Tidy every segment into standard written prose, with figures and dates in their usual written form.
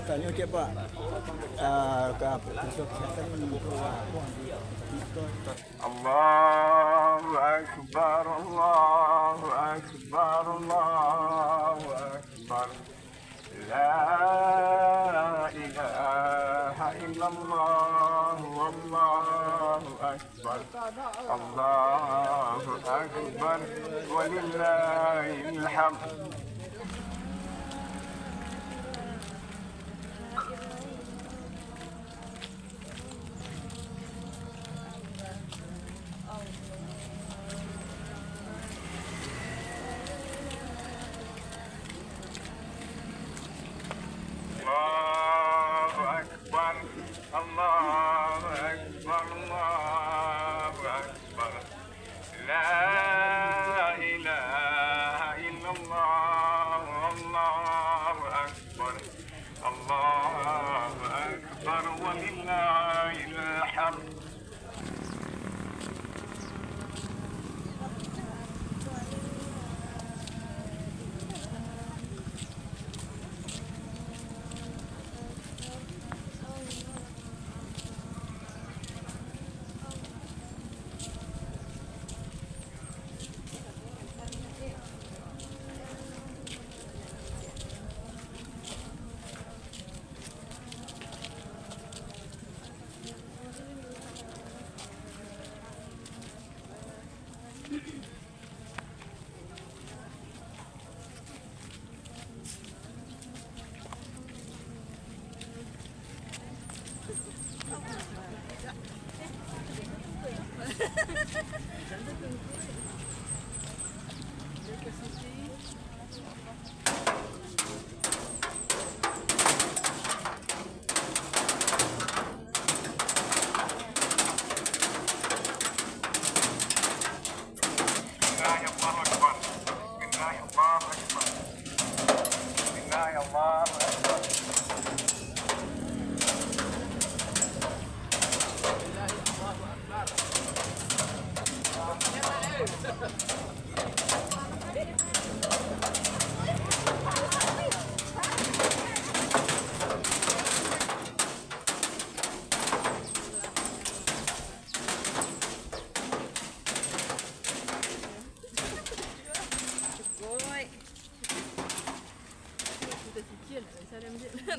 Tanya cik Pak, untuk kesehatan Allahu Akbar, Allahu Akbar, Allahu Akbar. La ilaha illallah, Wallahu Akbar. Allahu Akbar, walillahil hamd. Allahu Akbar, Allahu Akbar, Allahu Akbar. La ilaha illallah, Allahu Akbar. Allahu Akbar, walillahil hamd.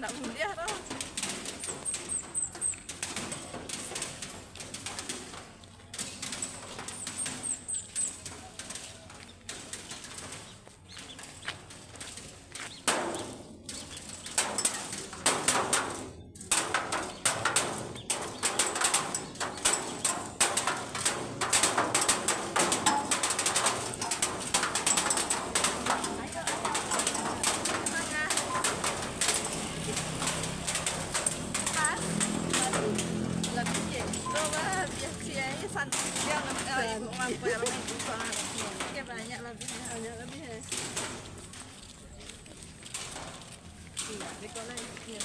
Nak mulia tau. Banyak lebihnya. Iya, dikolah ya.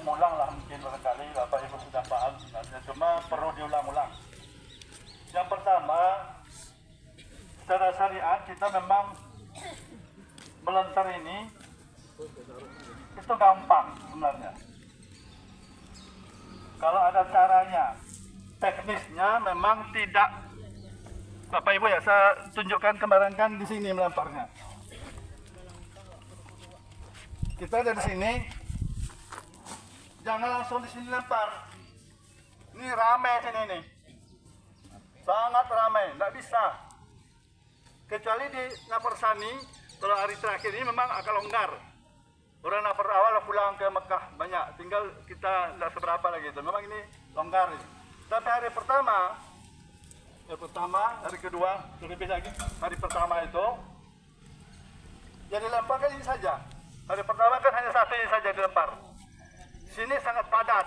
Ulanglah mungkin barangkali Bapak Ibu sudah paham sebenarnya, cuma perlu diulang-ulang. Yang pertama, secara syariat kita memang melontar ini itu gampang sebenarnya. Kalau ada caranya, teknisnya memang tidak Bapak Ibu ya, saya tunjukkan kemarin kan di sini melemparnya. Kita dari sini, jangan langsung di sini lempar. Ini ramai sini nih, sangat ramai, nggak bisa. Kecuali di Nafarsani, kalau hari terakhir ini memang agak longgar. Orang nafar awal pulang ke Mekah banyak, tinggal kita nggak seberapa lagi itu. Memang ini longgar. Tapi hari pertama, hari kedua, lebih lagi. Hari pertama itu, yang dilemparkan ini saja. Hari pertama kan hanya satu ini saja dilempar. Sini sangat padat,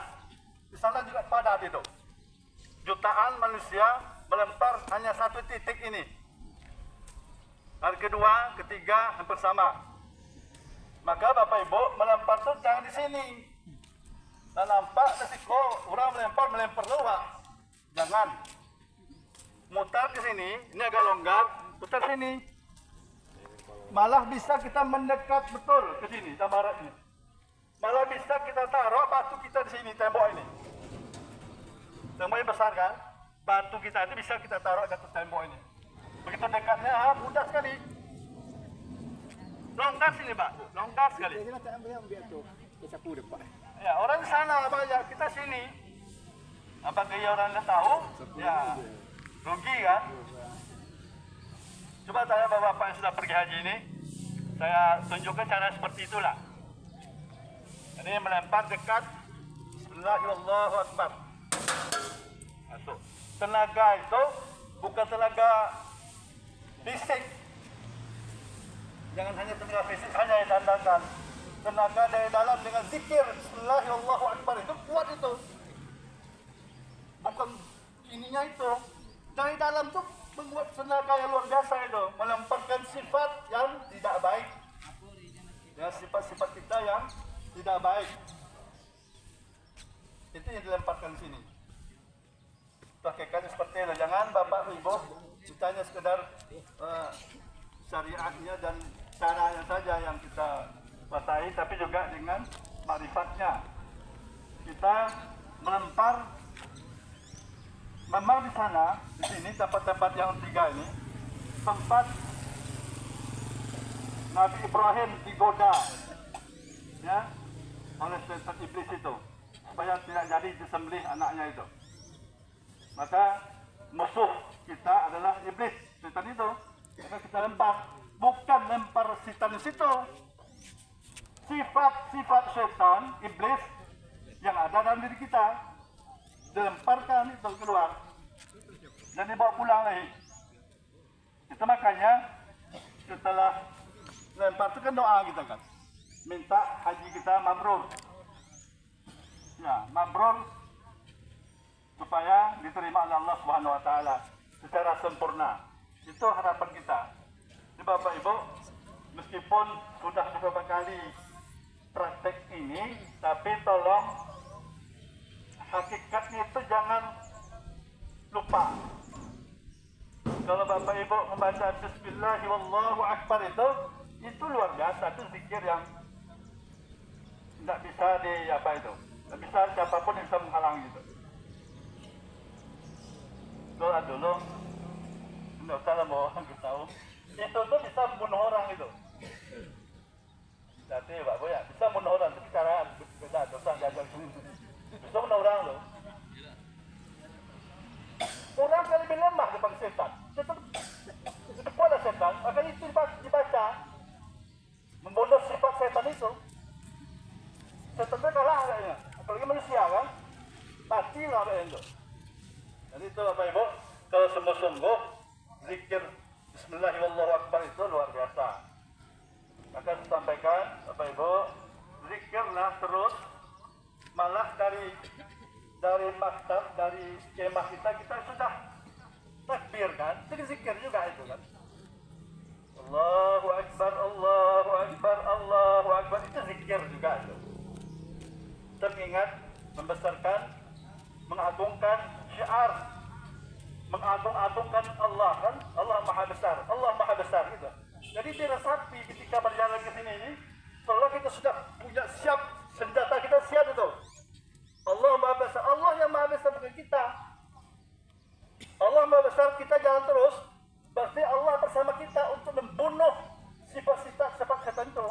di sana juga padat itu. Jutaan manusia melempar hanya satu titik ini. Hari kedua, ketiga, hampir sama. Maka Bapak Ibu melempar itu jangan di sini. Dan nampak resiko orang melempar luar. Jangan. Mutar ke sini, ini agak longgar, putar sini. Malah bisa kita mendekat betul ke sini, barat ini. Malah bisa kita taruh batu kita di sini, tembok ini. Temboknya besar kan? Batu kita itu bisa kita taruh di atas tembok ini. Begitu dekatnya, mudah sekali. Longgar sini, Pak. Longgar sekali. Ya, orang di sana banyak, kita sini. Apakah ya orang dah tahu? Ya, rugi kan? Coba tanya bapak-bapak yang sudah pergi haji ini, saya tunjukkan cara seperti itulah. Ini melempar dekat. Bismillahirrahmanirrahim. Masuk. Tenaga itu bukan tenaga fisik. Jangan hanya tenaga fisik hanya yang dandakan. Tenaga dari dalam dengan zikir Bismillahirrahmanirrahim itu kuat itu. Bukan ininya itu. Dari dalam tuh membuat tenaga yang luar biasa itu, melemparkan sifat yang tidak baik. Ya, sifat-sifat kita yang tidak baik. Itu yang dilemparkan sini. Pakaikan seperti itu. Jangan Bapak Ibu ditanya sekedar syariatnya dan caranya saja yang kita kuasai, tapi juga dengan makrifatnya. Kita melempar. Memang di sana, di sini tempat-tempat yang tiga ini, tempat Nabi Ibrahim digoda, ya, oleh setan iblis itu, supaya tidak jadi disembelih anaknya itu. Maka musuh kita adalah iblis, setan itu. Maka kita lempar, bukan lempar setan di situ. Sifat-sifat setan iblis yang ada dalam diri kita dilemparkan itu keluar dan dibawa pulang lagi. Itu makanya setelah lempar itu kan doa kita kan, minta haji kita mabrur, ya mabrur, supaya diterima oleh Allah Subhanahu Wa Taala secara sempurna. Itu harapan kita. Jadi Bapak Ibu, meskipun sudah beberapa kali praktek ini, tapi tolong hakikatnya itu jangan lupa. Kalau Bapak Ibu membaca Bismillahirrahmanirrahim itu luar biasa, itu zikir yang tidak bisa tidak bisa siapapun yang bisa menghalangi itu. Doa dulu, tidak usah lah mau orang tahu. Itu tuh bisa membunuh orang itu. Jadi Pak Bu ya, bisa membunuh orang, tapi cara beda, dosa diajar sendiri. Bisa membunuh orang loh. Orang kan lebih lemah depan setan. Itu ada setan, akan itu dibaca. Membunuh sifat setan itu. Setan itu kalah kayaknya. Apalagi manusia kan. Pastilah kayaknya itu. Jadi itu Bapak Ibu, kalau sungguh-sungguh zikir Bismillahirrahmanirrahim itu luar biasa. Maka disampaikan Bapak Ibu, zikirlah terus. Malah dari maktab, dari kemah kita sudah takbir kan, itu zikir juga itu kan. Allahu Akbar, Allahu Akbar, Allahu Akbar, itu zikir juga itu. Teringat, membesarkan, mengagungkan syiar, mengagung-agungkan Allah kan, Allah Maha Besar, Allah Maha Besar gitu. Jadi diresapi ketika berjalan ke sini ini, seolah kita sudah punya siap, senjata kita siap itu. Allah Maha Besar, Allah yang Maha Besar bukan kita. Allah Maha Besar, kita jalan terus, Pasti Allah bersama kita untuk membunuh sifat-sifat setan itu,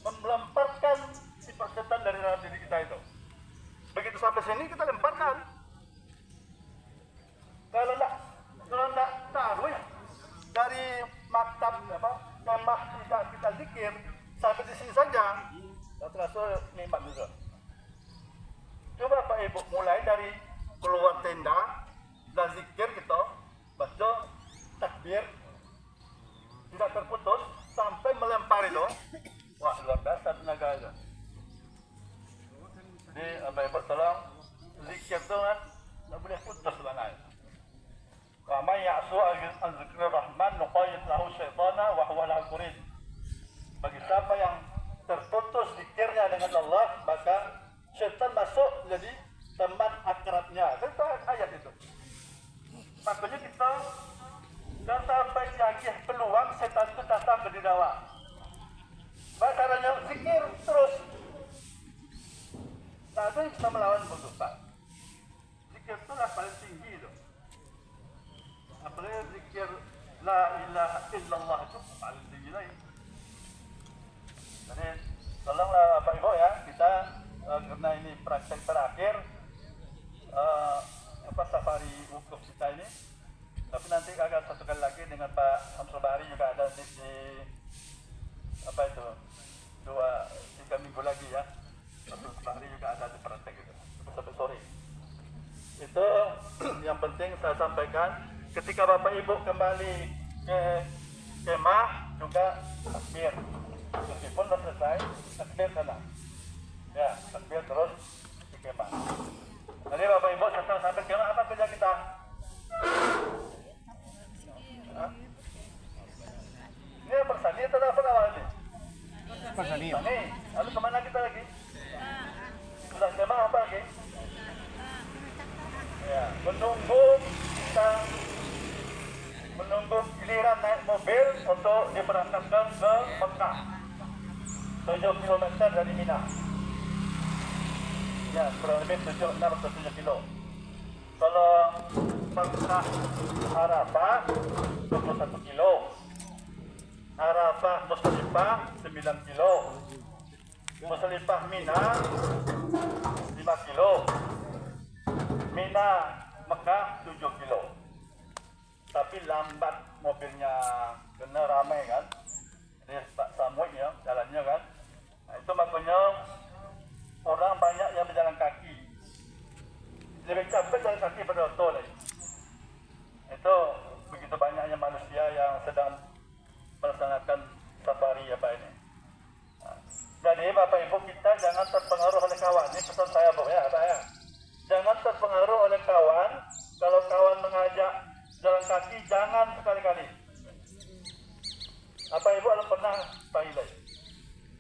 melemparkan sifat setan dari dalam diri kita itu. Begitu sampai sini kita lemparkan. Kalau nak taruh ya, dari maktab kemah kita zikir sampai di sini saja, terasa nikmat juga. Coba Pak Ibu mulai dari keluar tenda dan zikir kita baca takbir tidak terputus sampai melempar itu. Wah, luar biasa tenaga itu. Jadi Bapak Ibu tolong zikir itu kan tidak boleh putus banget. Wa may ya'su an dzikrir rahman nuqayyid lahu syaitana wa huwa lahu qarin. Bagi siapa yang terputus zikirnya dengan Allah, maka syaitan masuk jadi teman akrabnya. Itu ayat itu. Makanya kita dan sampai jagih peluang setan itu datang ke didawa. Baik caranya zikir terus. Nah, itu kita melawan keburukan. Zikir itu lah paling tinggi itu. Apalagi zikir la ilaha illallah itu paling tinggi lagi. Jadi tolonglah Bapak Ibu ya, kita karena ini praktek terakhir safari wukuf kita ini. Tapi nanti akan satu kali lagi dengan Pak Samsul Bahari juga ada di apa itu 2-3 minggu lagi ya. Samsul Bahari juga ada di praktek itu sampai sore. Itu yang penting saya sampaikan. Ketika Bapak Ibu kembali ke kemah juga takbir. Meskipun sudah selesai takbir sana. Ya, takbir terus di kemah. Jadi Bapak Ibu setelah sampai kemah apa kerja kita? Ini persani atau apa awal ini? Persani. Nih, lalu kemana kita lagi? Sudah kemah apa lagi? Ya, menunggu giliran naik mobil untuk diberangkatkan ke Mekah 7 km dari Mina. Ya, kurang lebih 6 atau 7 kilo. Kalau Mekah Arafah 21 kilo, Arafah Musdalifah 9 kilo, Musdalifah Mina 5 kilo, Mina Mekah 7 kilo. Tapi lambat mobilnya kena ramai kan, jadi Pak Samuel ya jalannya kan. Nah, itu makanya orang banyak yang berjalan kaki. Lebih capek jalan kaki pada oto lagi. Itu begitu banyaknya manusia yang sedang melaksanakan safari apa ini. Nah, jadi Bapak Ibu kita jangan terpengaruh oleh kawan. Ini pesan saya Bu ya, Pak ya. Jangan terpengaruh oleh kawan. Kalau kawan mengajak jalan kaki jangan sekali-kali. Apa Ibu ada pernah pergi lagi?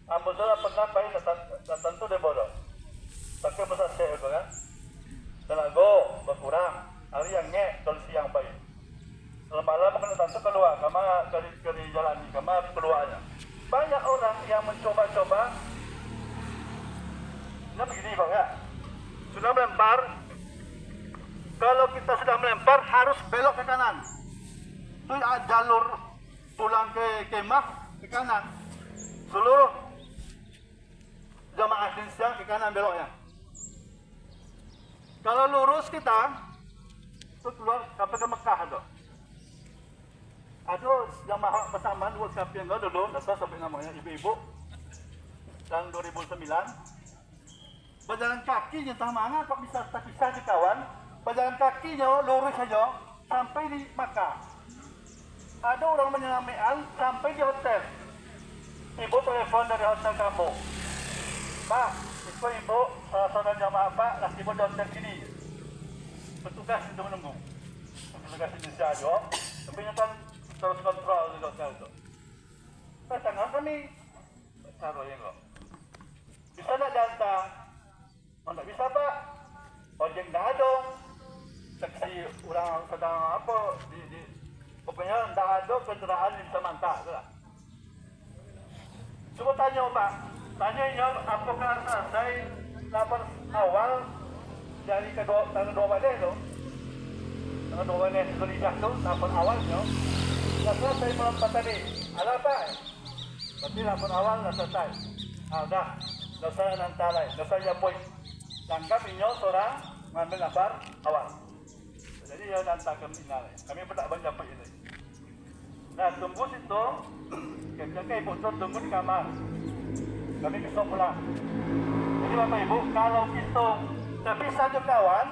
Ambo sudah pernah pergi datang tu dia bodoh. Pakai besar saya itu kan. Tenaga berkurang. Hari yang ngek kalau siang pergi. Kalau malam kena tentu keluar. Kama dari jalan ni, kama keluarnya. Banyak orang yang mencoba-coba. Ini begini Pak ya. Sudah melempar. Kalau kita sudah melempar harus belok ke kanan. Itu jalur pulang ke kemah ke kanan. Seluruh jamaah Indonesia ke kanan beloknya. Kalau lurus kita itu keluar sampai ke Mekah tu. Ada jamaah bersamaan dua sapi yang dulu, dasar sampai namanya ibu-ibu tahun 2009. Berjalan kakinya entah mana kok bisa terpisah di kawan. Berjalan kakinya lurus saja sampai di Makkah. Ada orang menyelamian sampai di hotel. Ibu telepon dari hotel kamu. Pak, itu ibu saudara jamaah Pak, lagi ibu di hotel sini. Petugas itu menunggu. Petugas Indonesia aja. Tapi kan terus kontrol di hotel itu. Tanya kami, taruh ya kok. Bisa nak datang? Oh, tak bisa Pak. Ojek dah ada. Taksi orang sedang apa pokoknya tak ada kenderaan yang bisa mantap tu lah. Cuba tanya Pak. Tanya apakah selesai lapor awal dari tanggal 2 balik tu? dengan orang yang kuliah tu tahun awalnya dah selesai melompat tadi. Ada apa? Berarti tahun awal dah selesai. Dah saya nanti dah saya poin. Tangkap inyo seorang mengambil gambar awal. Jadi dia nanti ke final. Kami tak banyak poin ini. Nah tunggu situ. Kakak ibu tu tunggu di kamar. Kami besok pulang. Jadi bapak ibu kalau kita tapi satu kawan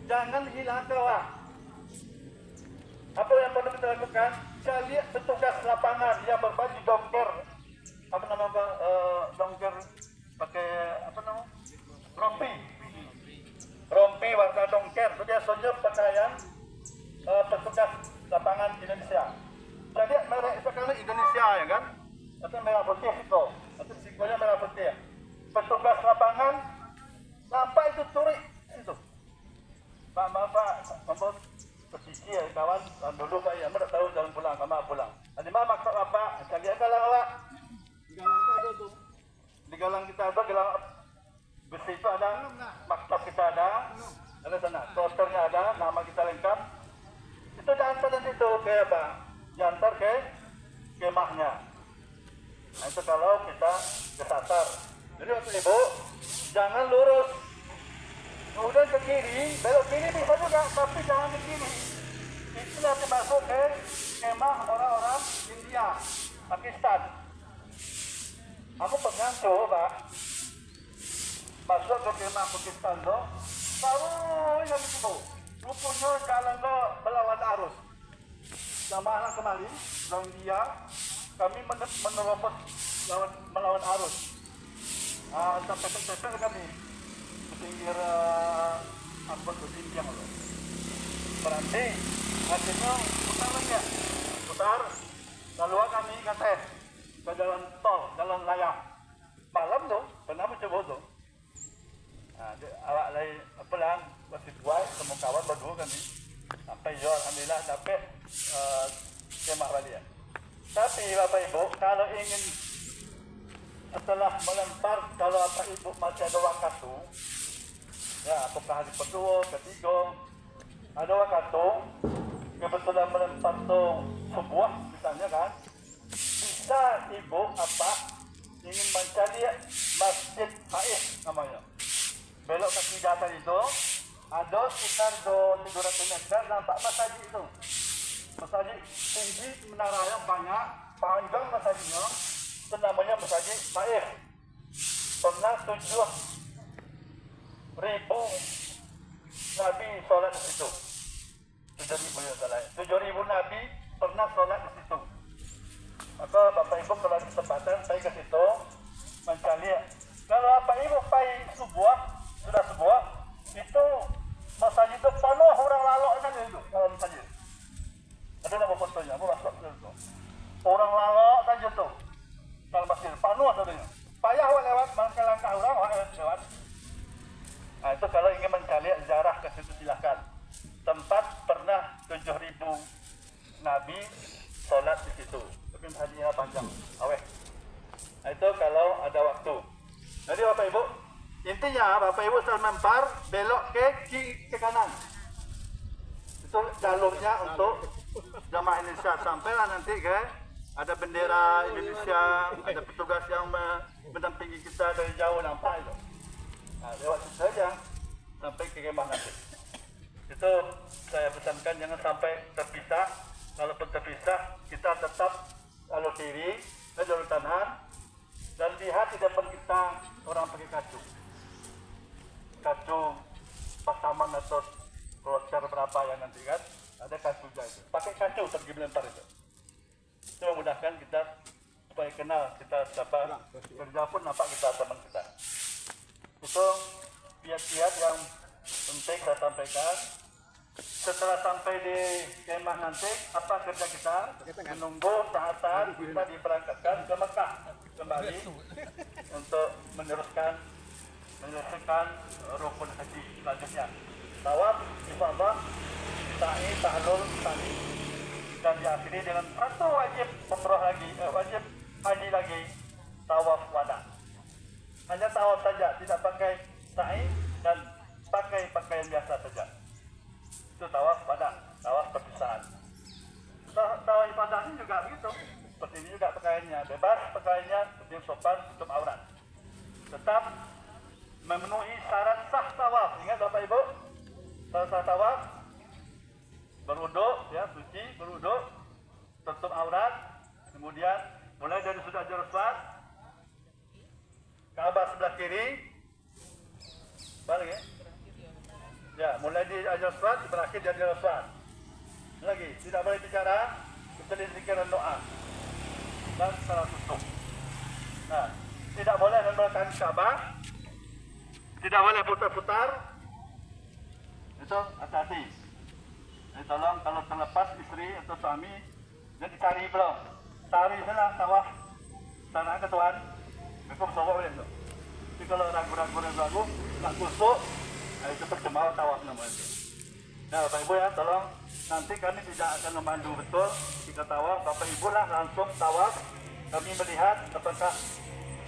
jangan hilang kawan. Apa yang perlu kita lakukan? Cari petugas lapangan yang berbaju dongker. Apa nama dongker pakai apa nama? Rompi warna dongker. Itu biasanya pakaian petugas lapangan Indonesia. Jadi merek sekarang Indonesia ya kan? Atau merah putih itu. Atau simbolnya merah putih. Petugas lapangan sampai itu curi itu. Pak membuat pesisir kawan dulu Pak ya, mereka tahu jalan pulang, kama pulang. Ada mana maksud apa? Kalian galang awak. Di galang itu ada tu. Di galang kita ada galang besi itu ada, maktab kita ada sana. Posternya ada, nama kita lengkap. Itu diantar dan itu ke apa? Diantar ke kemahnya. Nah, itu kalau kita kesasar. Jadi waktu ibu jangan lurus. Kemudian ke kiri, belok kiri bisa juga, tapi jangan ke kiri. Itu nanti masuk ke kemah orang-orang India, Pakistan. Aku pernah coba masuk ke kemah Pakistan tu, tahu yang itu, rupanya jalan tu melawan arus. Sama kembali, orang India, kami menerobos melawan arus. Sampai kami. Pinggir apa tu Indian tu. Berhenti, akhirnya putar lagi. Putar, keluar kami kata ke jalan tol, jalan layang. Malam tu, pernah mencoba tu. Awak lagi pulang, masih buat semua kawan berdua kami. Sampai jual, alhamdulillah dapat kemah balik. Tapi Bapak Ibu, kalau ingin setelah melempar, kalau Bapak Ibu masih ada waktu, ya, apakah hari kedua, ketiga, ada waktu, kebetulan melempar tu sebuah, misalnya kan, bisa ibu apa ingin mencari Masjid Faiz namanya. Belok ke kiri tadi itu, ada sekitar 300 meter nampak masjid itu. Masjid tinggi, menara yang banyak, panjang masjidnya, itu namanya Masjid Faiz. Pernah 7.000 Nabi sholat di situ. 7.000 Nabi pernah sholat di situ. Maka Bapak Ibu kalau ada kesempatan saya ke situ mencari. Kalau Bapak Ibu pergi sudah sebuah, itu masjid itu penuh orang lalok saja itu kalau masjid. Ada nama fotonya, aku masuk itu. Orang lalok saja tu. Kalau masjid penuh saja. Payah awak lewat, langkah orang awak lewat. Nah, itu kalau ingin mencari ziarah ke situ silakan. Tempat pernah 7.000 Nabi sholat di situ. Tapi hadinya panjang. Aweh. Nah, itu kalau ada waktu. Jadi Bapak Ibu, intinya Bapak Ibu setelah mempar belok ke kanan. Itu jalurnya untuk jamaah Indonesia. Sampailah nanti ke ada bendera Indonesia, ada petugas yang mendampingi kita dari jauh nampak itu. Nah, lewat situ saja sampai ke kemah nanti. Itu saya pesankan jangan sampai terpisah. Kalaupun terpisah, kita tetap jalur kiri dan jalur kanan. Dan lihat di depan kita orang pakai kacu pasaman atau kloter berapa yang nanti kan ada kacunya itu. Pakai kacu pergi melempar itu. Itu memudahkan kita supaya kenal kita siapa kerja pun nampak kita teman kita. Itu kiat-kiat yang penting saya sampaikan. Setelah sampai di kemah nanti, apa kerja kita? Menunggu saat kita diberangkatkan ke Mekah kembali untuk meneruskan rukun haji selanjutnya. Tawaf, ifadah, sa'i, tahlul, sa'i, dan diakhiri dengan satu wajib umrah lagi, wajib haji lagi, tawaf wada. Hanya tawaf saja, tidak pakai sa'i dan pakai pakaian biasa saja. Itu tawaf padat, tawaf perpisahan. Tawaf ibadah ini juga begitu. Seperti ini juga pakaiannya, bebas pakaiannya, penting sopan, tutup aurat. Tetap memenuhi syarat sah tawaf. Ingat Bapak Ibu, syarat sah tawaf berwuduk, ya, suci, berwuduk, tutup aurat, kemudian mulai dari sudut Hajar Aswad, Ka'bah sebelah kiri, balik ya. Ya, mulai di Hajar Aswad, berakhir di Hajar Aswad. Lagi, tidak boleh bicara, kecuali zikir dan doa dan salat tutup. Nah, tidak boleh membelakangi Ka'bah, tidak boleh putar-putar. Itu hati-hati. Jadi tolong kalau terlepas istri atau suami, dia dicari belum? Cari sana tawaf, sana ke Tuhan. Aku bersobat boleh tu. Tapi kalau ragu, nak kusuk, itu percuma tawaf namanya. Nah, Bapak Ibu ya, tolong nanti kami tidak akan memandu betul jika tawaf. Bapak Ibu lah langsung tawaf. Kami melihat apakah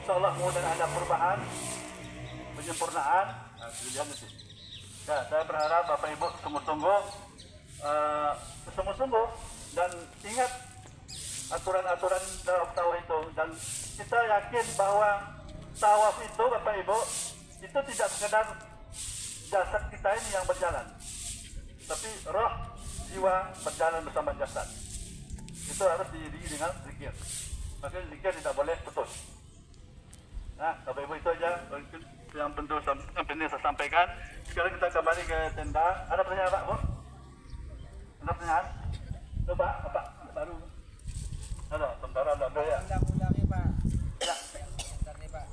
seolah kemudian ada perubahan, penyempurnaan. Nah, dilihat nanti. Ya, saya berharap Bapak Ibu sungguh-sungguh dan ingat aturan-aturan dalam tawaf itu, dan kita yakin bahwa tawaf itu Bapak Ibu itu tidak sekedar jasad kita ini yang berjalan, tapi roh jiwa berjalan bersama jasad. Itu harus diiringi dengan zikir. Maka zikir tidak boleh putus. Nah, Bapak Ibu itu aja yang penting saya sampaikan. Sekarang kita kembali ke tenda. Ada pertanyaan Pak, Bu? Ada pertanyaan? Coba, Pak, baru. Ada, sementara ada ya. Undang-undangnya Pak. Ya. Undang-undangnya Pak.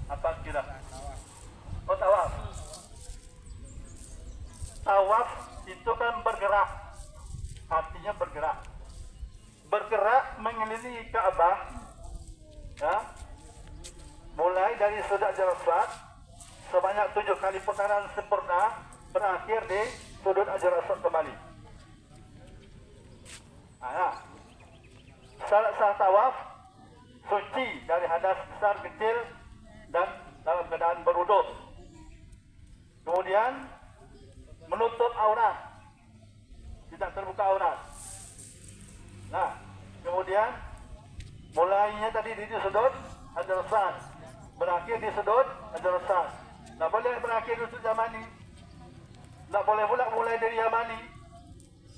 Apa kira? Tawaf. Oh, tawaf. Tawaf itu kan bergerak. Artinya bergerak. Bergerak mengelilingi Ka'bah. Ya. Mulai dari sudut Hajar Aswad sebanyak 7 kali putaran sempurna, berakhir di sudut Hajar Aswad kembali. Nah, syarat sah tawaf suci dari hadas besar kecil dan dalam keadaan berwuduk. Kemudian menutup aurat, tidak terbuka aurat. Nah, kemudian mulainya tadi di sudut Hajar Aswad, berakhir di sudut Hajar Aswad. Tak boleh berakhir di sudut Yamani. Tak boleh pula mulai dari Yamani.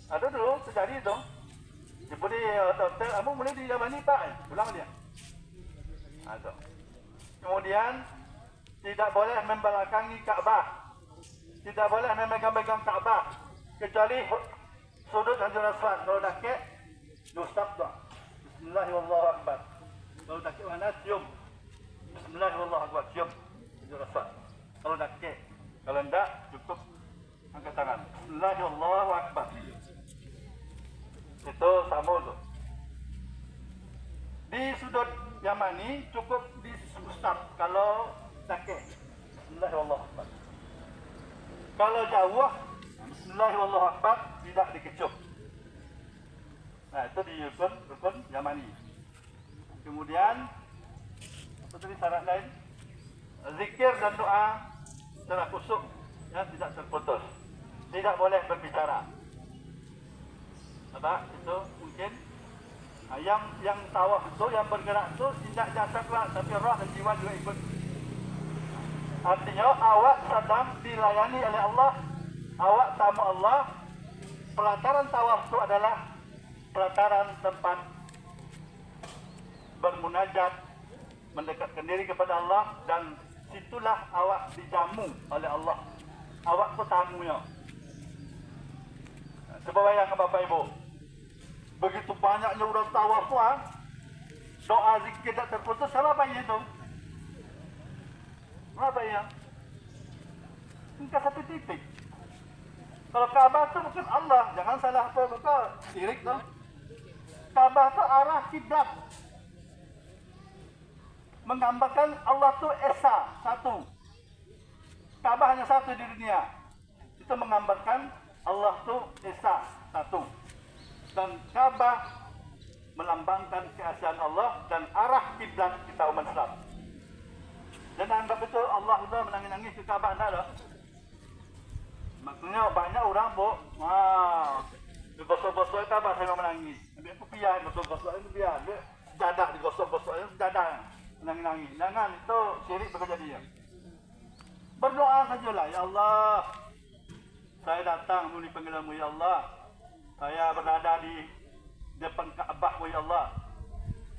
Ada dulu terjadi itu. Jadi hotel, kamu mulai di Yamani Pak, pulang dia. Ada. Kemudian tidak boleh membelakangi Ka'bah, tidak boleh memegang-megang Ka'bah kecuali sudut Hajar Aswad. Kalau dah kek, stop doa. Bismillahirrahmanirrahim. Kalau dah kek mana cium. Bismillahirrahmanirrahim. Cium Hajar Aswad. Kalau dah kek, kalau tidak cukup angkat tangan. Bismillahirrahmanirrahim. Itu sama tu. Di sudut Yamani cukup di stop kalau sakit. Bismillahirrahmanirrahim. Kalau jauh, Bismillahirrahmanirrahim, tidak dikecup. Nah, itu di rukun Yamani. Kemudian apa tadi syarat lain? Zikir dan doa secara khusyuk, ya, tidak terputus. Tidak boleh berbicara. Apa? Itu mungkin yang tawaf itu, yang bergerak itu tidak jasad lah, tapi roh dan jiwa juga ikut. Artinya awak sedang dilayani oleh Allah, awak tamu Allah. Pelataran tawaf itu adalah pelataran tempat bermunajat, mendekatkan diri kepada Allah, dan situlah awak dijamu oleh Allah. Awak itu tamunya. Coba bayangkan Bapak Ibu, begitu banyaknya orang tawaf, doa zikir tak terputus, sama apa itu? Apa ya? Tinggal satu titik. Kalau Ka'bah itu bukan Allah, jangan salah apa betul, sirik tu. Ka'bah itu arah kiblat, menggambarkan Allah itu esa, satu. Ka'bah hanya satu di dunia. Itu menggambarkan Allah itu esa, satu. Dan Ka'bah melambangkan keesaan Allah dan arah kiblat kita umat Islam. Jangan anggap betul Allah itu menangis-nangis ke Ka'bah, tak ada. Maka Tengok banyak orang digosok-gosok itu apa saya menangis. Ambil aku pian, gosok-gosok itu pian. Dadah digosok-gosok itu dadah. Menangis-nangis. Jangan, itu syirik terjadi ya. Berdoa sajalah, ya Allah. Saya datang memenuhi panggilanmu, ya Allah. Saya berada di depan Kaabahmu, ya Allah.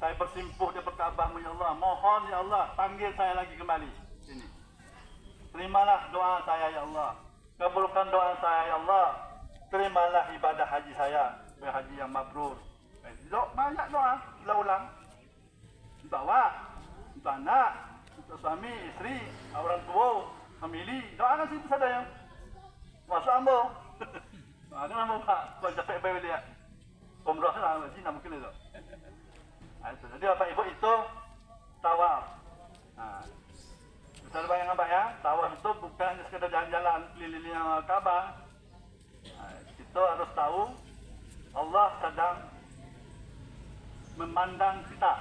Saya bersimpuh di depan Kaabahmu, ya Allah. Mohon, ya Allah, panggil saya lagi kembali. Sini. Terimalah doa saya, ya Allah. Kabulkan doa saya, ya Allah. Terimalah ibadah haji saya. Haji yang mabrur. Banyak doa, ulang-ulang. Untuk awak, untuk anak, untuk suami, isteri, orang tua, family. Doakan situ saja yang masuk ambo. Ada nama Pak, kau capek bayar dia. Umrah lah, Cina mungkin itu. Jadi Bapak Ibu itu tawaf. Bisa bayangkan Pak ya, tawaf itu bukan hanya sekedar jalan-jalan keliling Ka'bah. Kita harus tahu Allah sedang memandang kita.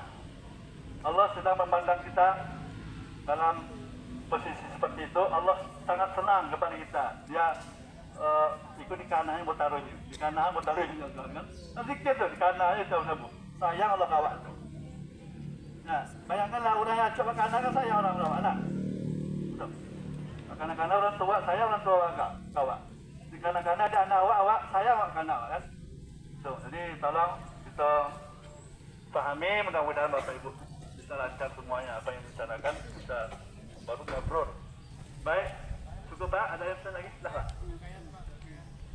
Allah sedang memandang kita dalam posisi seperti itu. Allah sangat senang kepada kita. Dia ikut di kanannya buat taruh di kanan buat taruh kan? Nanti kita di kanannya tahu sayang Allah kawat tu. Nah, bayangkanlah orang yang coba kanan kan sayang orang tua anak. Kanan-kanan orang tua saya orang tua kawat. Di kanan-kanan ada anak awak sayang awak kanan kan. So, jadi tolong kita pahami, mudah-mudahan Bapak Ibu bisa lancar semuanya apa yang dibicarakan bisa baru ngobrol. Baik, cukup Pak, ada yang lagi? Dah Pak.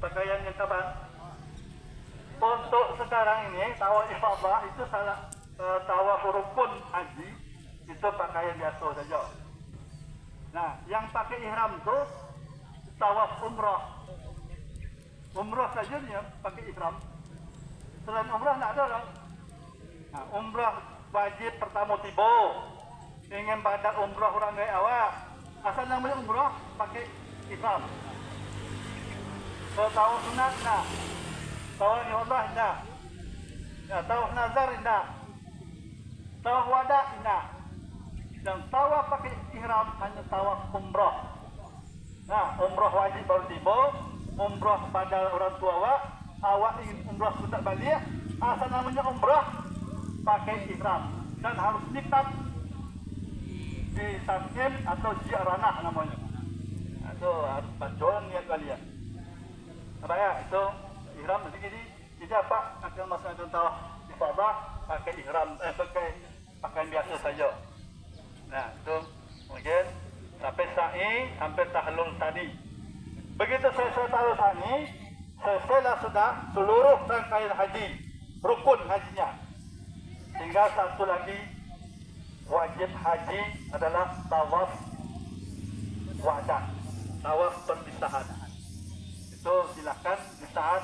Pakaian yang kapan? Untuk sekarang ini tawaf ifadah itu salah tawaf rukun haji itu pakaian biasa saja. Nah, yang pakai ihram tu tawaf umrah. Umrah saja ni pakai ihram. Selain umrah tak ada lah. Nah, umrah wajib pertama tiba. Ingin badak umrah orang gaya awak. Asal namanya umrah pakai ihram. Tawaf sunat tak. Tawaf ifadah tak. Ya, tawaf nazar tak. Tawaf wada tak. Dan tawaf pakai ihram hanya tawaf umrah. Nah, umrah wajib baru tiba. Umrah pada orang tua awak ingin umrah sudah balik. Asal namanya umrah pakai ihram dan harus niat di Tanzim atau Ji'ranah namanya. Itu harus baca niat kalian. Apa ya? Itu ihram jadi apa? Akan melaksanakan tawaf ifadah pakai ihram pakai pakaian biasa saja. Nah, itu mungkin sampai sa'i sampai tahlul tadi. Begitu selesai tahlul tadi, selesailah sudah seluruh rangkaian haji, rukun hajinya. Tinggal satu lagi wajib haji adalah tawaf wada, tawaf perpisahan. Itu silakan di saat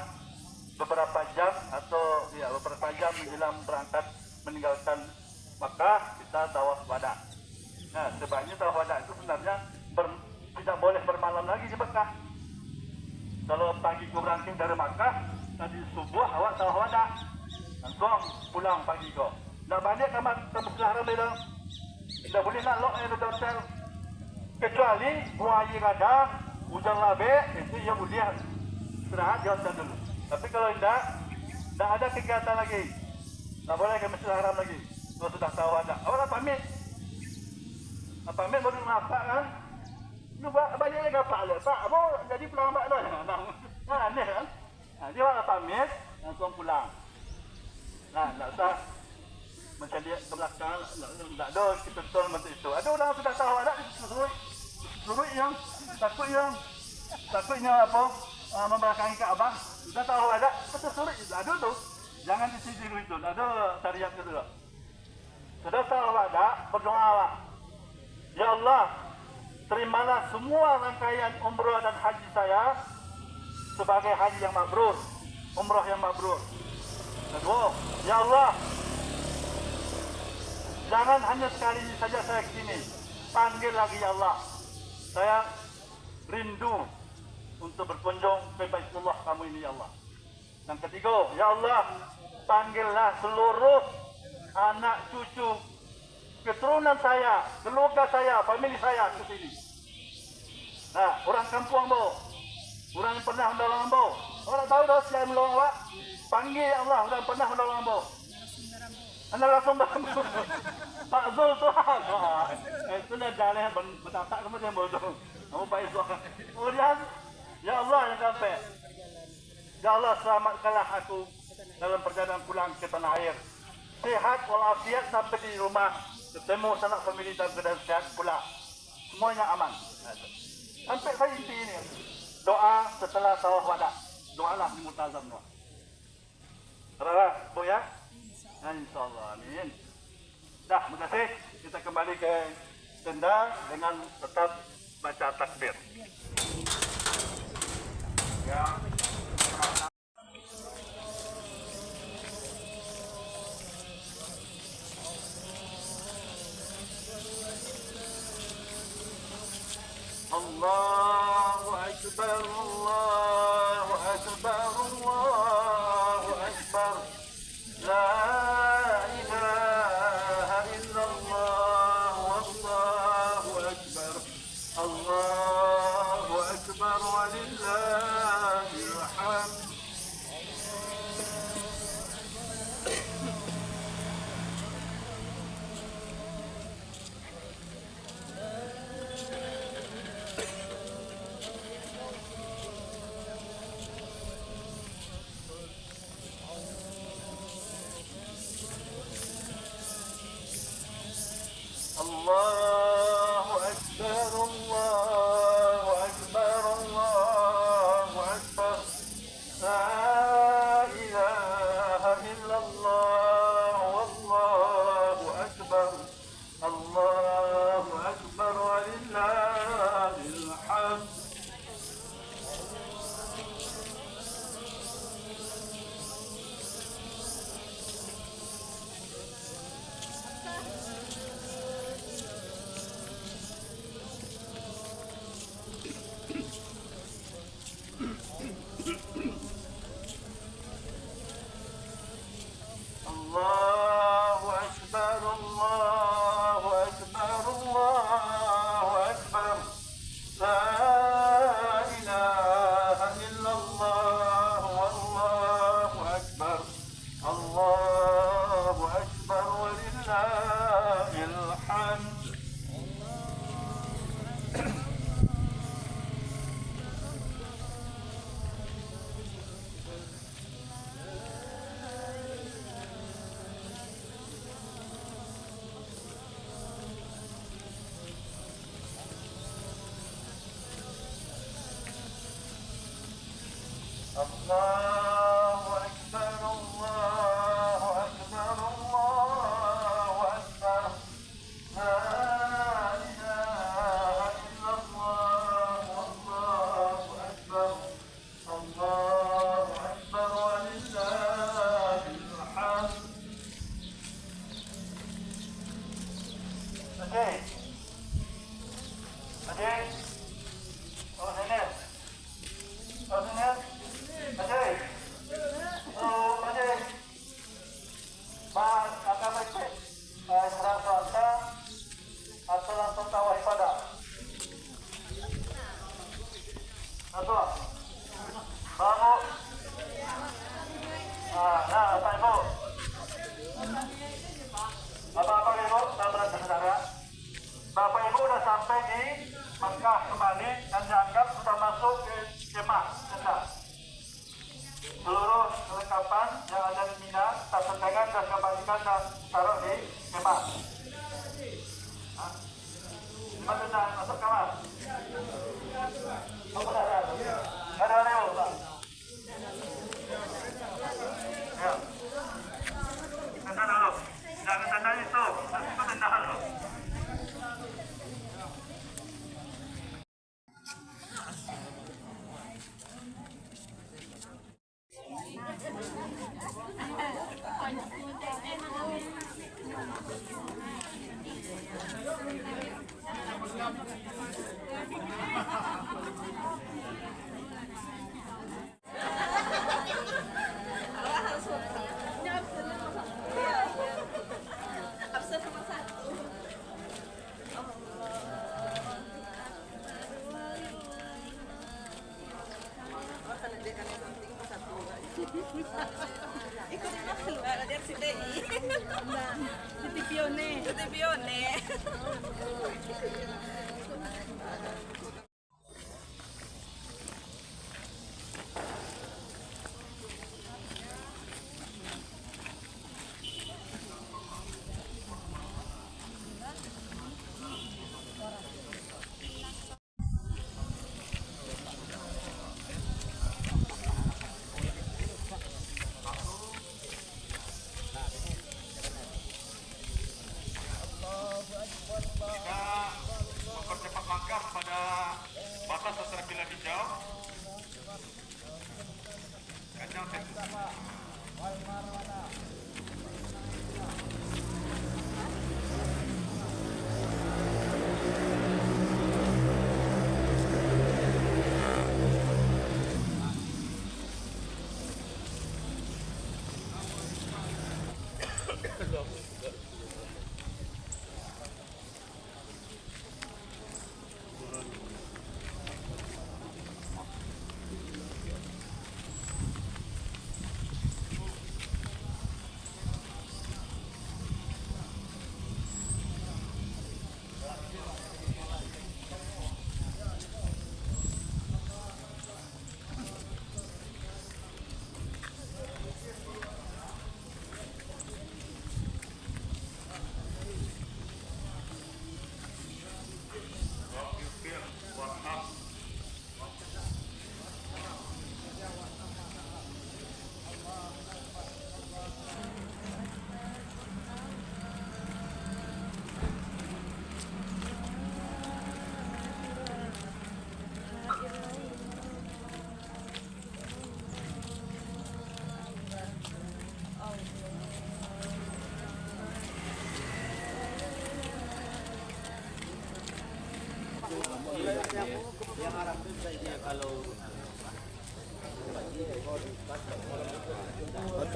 beberapa jam atau ya beberapa jam menjelang berangkat meninggalkan Makkah kita tawaf wada. Nah, sebaiknya tawaf wada itu sebenarnya tidak boleh bermalam lagi di Makkah. Kalau pagi kau berangkat dari Makkah, tadi subuh awak tawaf wada, langsung pulang pagi kau. Nak balik ke Masjidil Haram itu, tidak boleh nak lock di hotel. Kecuali buaya ada, hujan labik, itu yang boleh istirahat di hotel dulu. Tapi kalau tidak ada kegiatan lagi, tak boleh ke Masjidil Haram lagi. Kalau sudah tahu ada, awak pamit. Pamit baru nampak kan? Lu balik lagi apa le? Pak, apa jadi pelambat dah? Nah, aneh kan? Nah, dia awak pamit, langsung pulang. Nah, tak usah macam dia ke belakang, tak ada kita betul macam itu. Ada orang sudah tahu ada surut yang takutnya apa membelakangi Kaabah. Sudah tahu ada betul surut ada tu. Jangan di sisi itu, ada syariat itu. Sudah tahu ada, berdoa awak. Ya Allah, terimalah semua rangkaian umrah dan haji saya sebagai haji yang mabrur, umrah yang mabrur. Kedua, ya Allah, jangan hanya sekali saja saya ke sini. Panggil lagi ya Allah. Saya rindu untuk berkunjung ke Baitullah kamu ini ya Allah. Yang ketiga, ya Allah, panggillah seluruh anak cucu keturunan saya, keluarga saya, famili saya ke sini. Nah, orang kampung Orang yang pernah menolong ambo. Orang tahu dah siapa menolong awak. Panggil ya Allah, orang yang pernah menolong ambo. Anda langsung ambo. Pak Zul Tuhan. Itu dah jalan bertatak kemudian bodoh. Kamu baik Tuhan. Kemudian, ya Allah yang sampai. Ya Allah selamatkanlah aku dalam perjalanan pulang ke tanah air. Sehat walafiat sampai di rumah. Ketemu sanak famili dan keadaan sehat pula. Semuanya aman. Sampai saya inti ini. Doa setelah sawah wadah. Doalah di multazam doa. Terima Bu ya. InsyaAllah. Amin. Dah, terima kasih. Kita kembali ke tenda dengan tetap baca takbir. Ya. Allahu Akbar, Allahu Akbar, Allahu Akbar. La ilaha illallah, Allahu Akbar. Allahu Akbar walillahil hamd. Allahu Akbar, Allahu Akbar, Allahu Akbar. La ilaha illallah, Allahu Akbar. Allahu Akbar walillahil hamd. Allahu Akbar, Allahu Akbar, Allahu Akbar. La ilaha illallah, Allahu Akbar. Allahu Akbar walillahil hamd. Allahu Akbar, Allahu Akbar, Allahu Akbar. La ilaha illallah, Allahu Akbar. Allahu Akbar walillahil hamd. Okey. Okey. Oh, nenek. Oh, nenek. Ajay. Oh, Ajay. Mas, akan baik. Serang swasta atau langsung tawah ibadah? Atau? Baru. Nah, Pak Ibu. Bapak-bapak Ibu, saudara-saudara. Bapak Ibu sudah sampai di Mekah kembali dan dianggap sudah masuk ke kemah tenda. Seluruh kelengkapan yang ada di Mina, tas tendangan dan kembalikan dan taruh di kemah. Di mana tenda masuk kamar? Oh, ada Leo, Pak. Ya. Tenda dulu. Jangan tenda itu tenda dulu. Ikutlah keluar dari CTI. Nah, Siti Pione. Cuti Pione. Kita mempercepat langkah pada batas sasaran pilar hijau. Kacang tekus.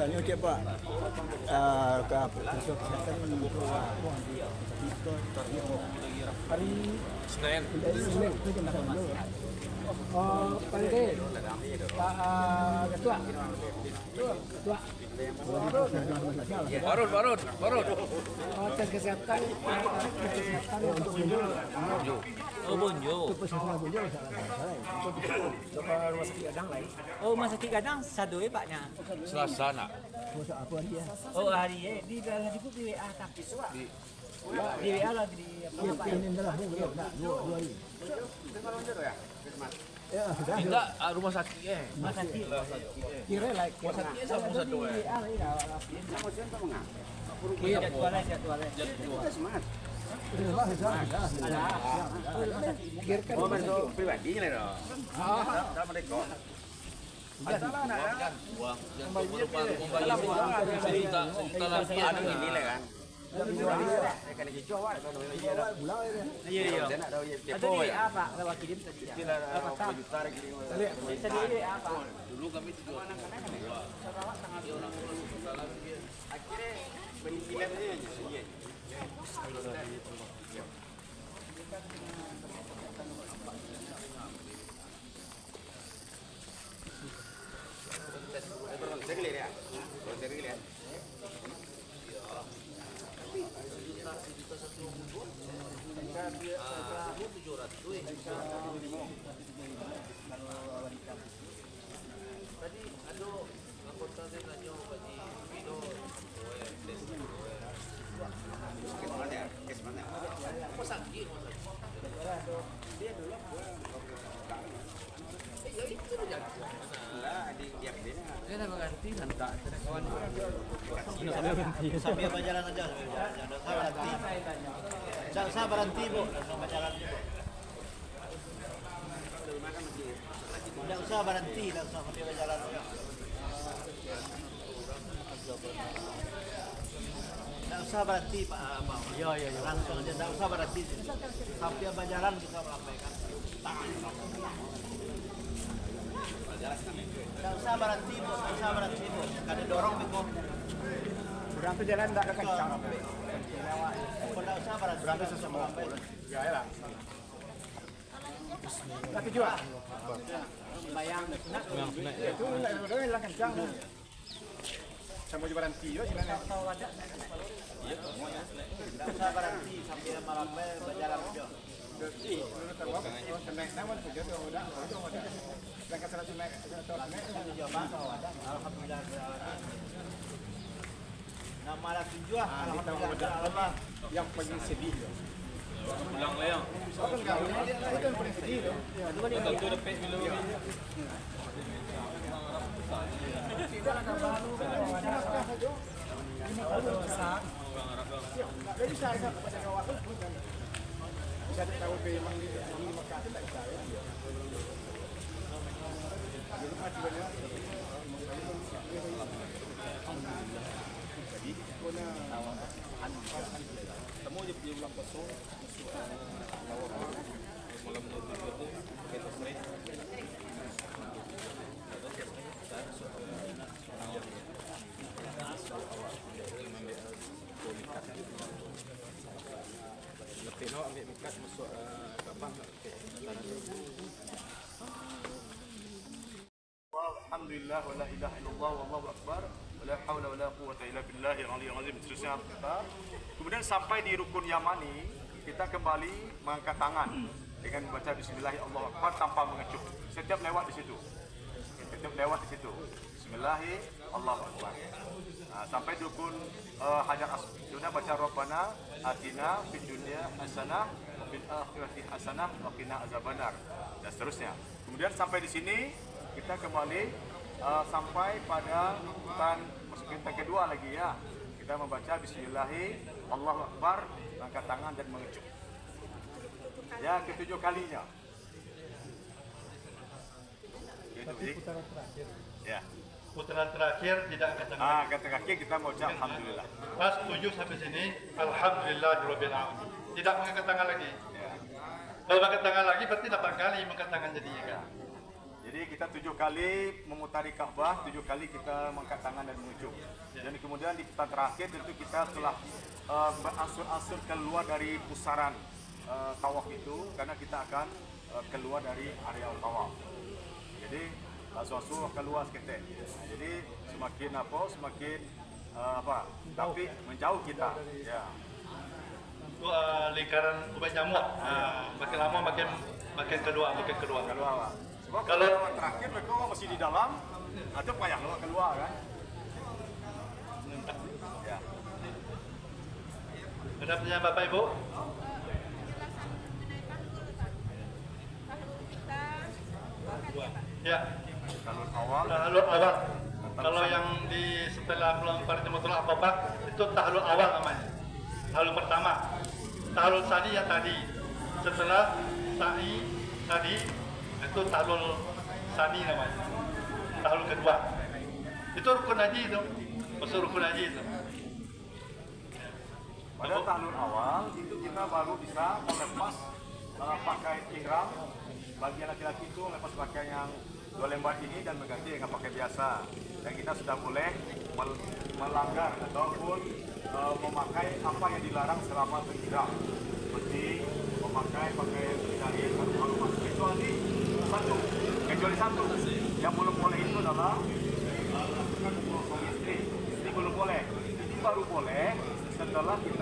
Tanya okey Pak. Ke apa? Untuk kesihatan untuk hari Senin itu jam 8 dulu. Pandai. Pak Ketua. Ketua. Barut. Tes kesehatan untuk Bonjo. Oh Bonjo. Untuk kesehatan Bonjo salah. Untuk rumah sakit Gadang lain. Oh Rumah Sakit Gadang sadoi paknya. Selasa nak. Masa apa dia? Oh hari di dalam di WA tak. Di WA lagi di apa? Ini adalah dua hari. Ya, sudah. Tidak rumah sakit Rumah Sakit. Kira like Rumah sakit sama satu Jadwalnya. Oh, masuk pribadi ni lah. Dah mereka. Masalah nak kan? Uang yang membayar cerita lagi ada ini lah kan. Kena kecoh awak kalau dia dah. Iya. Dia nak tahu dia Ada depo di ya. apa kalau kirim tadi. Kira 2 juta lagi. Tadi apa? Dulu kami juga. Akhirnya penimpilan dia hanya sendiri. Dia dah berganti tak. Sambil berjalan aja. Enggak usah berhenti, Bu. Langsung berjalan. Enggak usah berhenti, langsung sambil berjalan. Enggak usah berhenti, Pak. Iya. Langsung aja, enggak usah berhenti. Sambil berjalan kita melampaikan. Enggak usah berhenti, Bu. Enggak usah berhenti, Bu. Kada dorong, Bu. Berangkat jalan tak ada kencang. Enggak usah berhenti. Berangkat sesama. Ya lah. Tapi juga. Bayar Itu lah kencang. Sama juga berhenti juga gimana? Usah berhenti sambil malam berjalan aja. Alhamdulillah. Nama lah tujuan. Alhamdulillah. Yang paling sedih. Pulang lah yang. Itu yang paling sedih tu. Tentu dapat dulu. Jadi saya kepada kawan tu bisa tahu memang di Mekah tu tak bisa. Jadi macam mana? Temu je pergi ulang kosong. Malam tu kita sering. Lepas tu ambil mikat masuk kapal. Alhamdulillah wa la ilaha illallah wallahu akbar wa la haula wa la quwwata illa billahil aliyyil azim. Seterusnya kita. Kemudian sampai di rukun Yamani, kita kembali mengangkat tangan dengan membaca bismillahirrahmanirrahim tanpa mengecup. Setiap lewat di situ. Setiap lewat di situ. Bismillahirrahmanirrahim. Sampai di rukun Hajar Aswad. Sudah baca Rabbana atina fid dunya hasanah wa fil akhirati hasanah wa qina azabannar dan seterusnya. Kemudian sampai di sini kita kembali sampai pada urutan kedua lagi ya. Kita membaca bismillahirrahmanirrahim, Allahu akbar, angkat tangan dan mengecup. Ya, ketujuh kalinya. Ya. Putaran terakhir tidak angkat tangan. Kata kaki kita mau ucap alhamdulillah. Pas 7 sampai sini, alhamdulillahirabbil alamin. Tidak mengangkat tangan lagi. Ya. Kalau mengangkat tangan lagi berarti 8 kali mengangkat tangan jadinya kan. Jadi kita 7 kali memutari Ka'bah, 7 kali kita mengangkat tangan dan mengucup. Dan kemudian di putaran terakhir tentu kita telah beransur-ansur keluar dari pusaran tawaf itu karena kita akan keluar dari area tawaf. Jadi suatu keluar seketik. Jadi semakin semakin tapi menjauh kita. Ya. Itu lingkaran ubat nyamuk. Makin lama makin keluar. Keluar. Sebab kalau terakhir mereka masih di dalam, atau payah keluar kan? Ya. Ada pertanyaan Bapak Ibu? Ya. Tahlul awal. Kalau yang di setelah melempar jematul Aqabah itu tahlul awal namanya. Tahlul pertama. Tahlul sani yang tadi. Setelah sa'i tadi itu tahlul sani namanya. Tahlul kedua. Itu rukun haji itu. Masuk rukun haji itu. Pada tahlul awal itu kita baru bisa melepas pakai ihram. Bagi laki-laki itu lepas pakaian yang 2 lembar ini dan mengganti dengan pakaian biasa. Dan kita sudah boleh melanggar ataupun memakai apa yang dilarang selama berihram. Seperti memakai pakaian dari haluman kecuali satu. Yang belum boleh itu adalah suami istri. Ini belum boleh. Ini baru boleh setelah kita